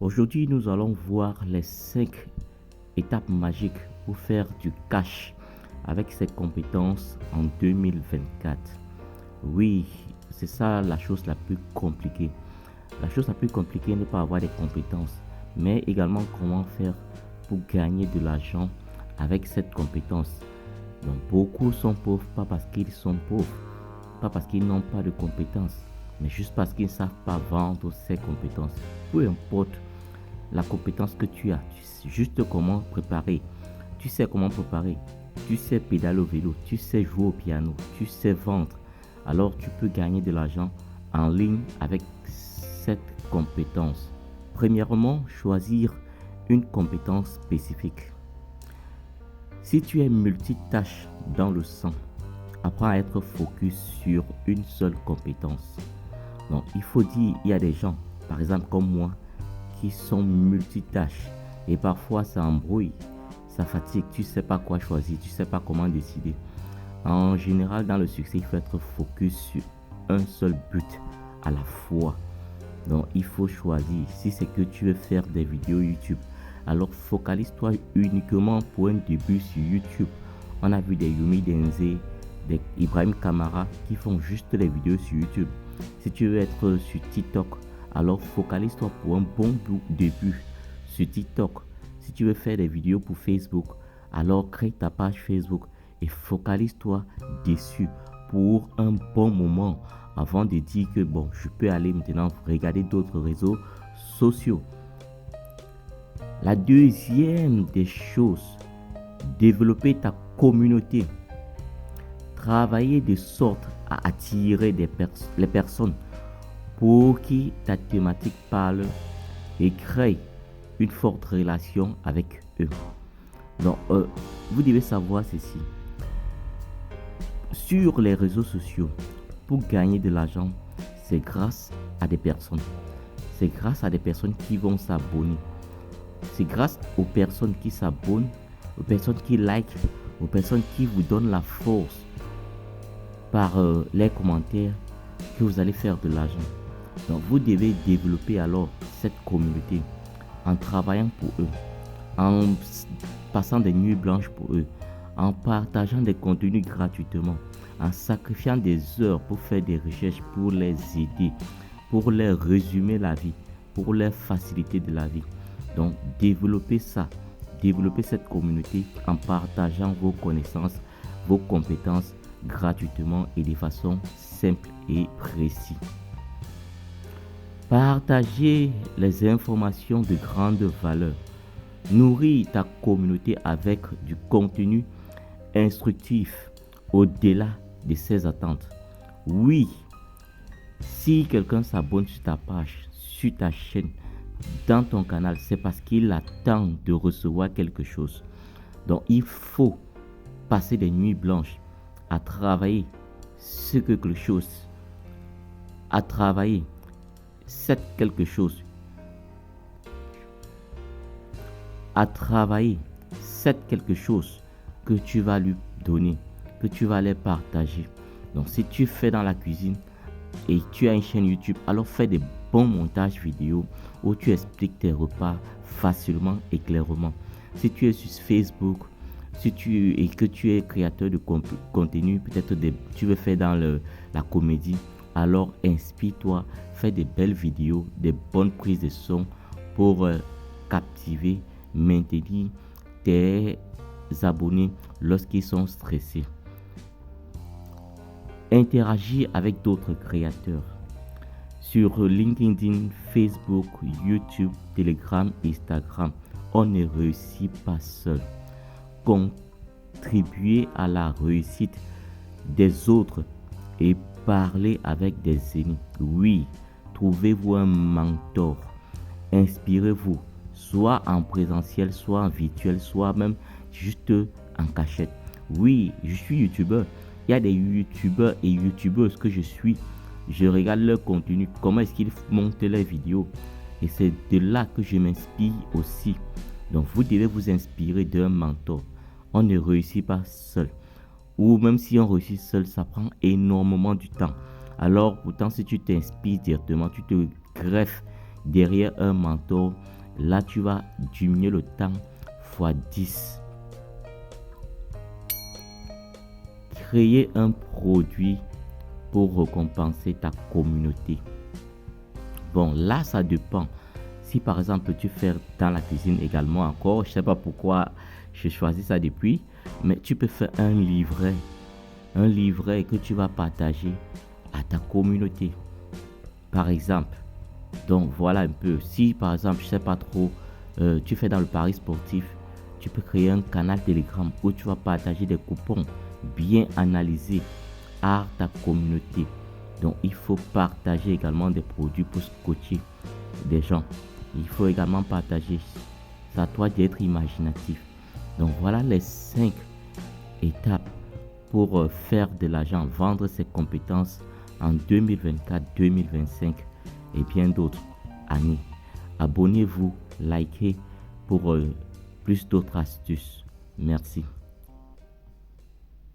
Aujourd'hui, nous allons voir les 5 étapes magiques pour faire du cash avec ses compétences en 2024. Oui, c'est ça la chose la plus compliquée. La chose la plus compliquée n'est pas avoir des compétences, mais également comment faire pour gagner de l'argent avec cette compétence. Donc beaucoup sont pauvres pas parce qu'ils sont pauvres, pas parce qu'ils n'ont pas de compétences, mais juste parce qu'ils ne savent pas vendre ces compétences. Peu importe la compétence que tu as, tu sais juste comment préparer. Tu sais comment préparer. Tu sais pédaler au vélo, tu sais jouer au piano, tu sais vendre. Alors tu peux gagner de l'argent en ligne avec cette compétence. Premièrement, choisir une compétence spécifique. Si tu es multitâche dans le sang, apprends à être focus sur une seule compétence. Donc, il faut dire, il y a des gens, par exemple comme moi, qui sont multitâches et parfois ça embrouille, ça fatigue, tu ne sais pas quoi choisir, tu ne sais pas comment décider. En général, dans le succès, il faut être focus sur un seul but à la fois. Donc, il faut choisir. Si c'est que tu veux faire des vidéos YouTube, alors focalise-toi uniquement pour un début sur YouTube. On a vu des Yumi Denze, des Ibrahim Kamara qui font juste les vidéos sur YouTube. Si tu veux être sur TikTok, alors focalise-toi pour un bon début sur TikTok. Si tu veux faire des vidéos pour Facebook, alors crée ta page Facebook et focalise-toi dessus pour un bon moment avant de dire que bon, je peux aller maintenant regarder d'autres réseaux sociaux. La deuxième des choses, développer ta communauté. Travailler de sorte à attirer les personnes pour qui ta thématique parle et crée une forte relation avec eux. Donc, vous devez savoir ceci. Sur les réseaux sociaux, pour gagner de l'argent, c'est grâce à des personnes. C'est grâce à des personnes qui vont s'abonner. C'est grâce aux personnes qui s'abonnent, aux personnes qui likent, aux personnes qui vous donnent la force par les commentaires que vous allez faire de l'argent. Donc vous devez développer alors cette communauté en travaillant pour eux, en passant des nuits blanches pour eux, en partageant des contenus gratuitement, en sacrifiant des heures pour faire des recherches, pour les aider, pour les résumer la vie, pour les faciliter de la vie. Donc développez ça, développez cette communauté en partageant vos connaissances, vos compétences gratuitement et de façon simple et précise. Partagez les informations de grande valeur. Nourris ta communauté avec du contenu instructif au-delà de ses attentes. Oui, si quelqu'un s'abonne sur ta page, sur ta chaîne, dans ton canal, c'est parce qu'il attend de recevoir quelque chose. Donc, il faut passer des nuits blanches à travailler ce quelque chose, à travailler cette quelque chose, à travailler cette quelque chose que tu vas lui donner, que tu vas les partager. Donc, si tu fais dans la cuisine et tu as une chaîne YouTube, alors fais des bons montages vidéo où tu expliques tes repas facilement et clairement. Si tu es sur Facebook, si tu es créateur de contenu, peut-être tu veux faire dans la comédie, alors inspire-toi, fais des belles vidéos, des bonnes prises de son pour captiver, maintenir tes abonnés lorsqu'ils sont stressés. Interagir avec d'autres créateurs sur LinkedIn, Facebook, YouTube, Telegram, Instagram. On ne réussit pas seul. Contribuer à la réussite des autres et parler avec des amis. Oui, trouvez-vous un mentor. Inspirez-vous, soit en présentiel, soit en virtuel, soit même juste en cachette. Oui, je suis youtubeur. Il y a des youtubeurs et youtubeuses que je suis. Je regarde leur contenu, comment est-ce qu'ils montent leurs vidéos. Et c'est de là que je m'inspire aussi. Donc vous devez vous inspirer d'un mentor. On ne réussit pas seul. Ou même si on réussit seul, ça prend énormément du temps. Alors pourtant, si tu t'inspires directement, tu te greffes derrière un mentor, là tu vas diminuer le temps fois 10. Créer un produit pour récompenser ta communauté. Bon, là ça dépend. Si par exemple tu fais dans la cuisine également encore, je ne sais pas pourquoi j'ai choisi ça depuis, mais tu peux faire un livret que tu vas partager à ta communauté. Par exemple, donc voilà un peu. Si par exemple, je sais pas trop, tu fais dans le pari sportif, tu peux créer un canal Telegram où tu vas partager des coupons bien analysés à ta communauté. Donc il faut partager également des produits pour coacher des gens. Il faut également partager. C'est à toi d'être imaginatif. Donc voilà les 5 étapes pour faire de l'argent, vendre ses compétences en 2024, 2025 et bien d'autres années. Abonnez-vous, likez pour plus d'autres astuces. Merci.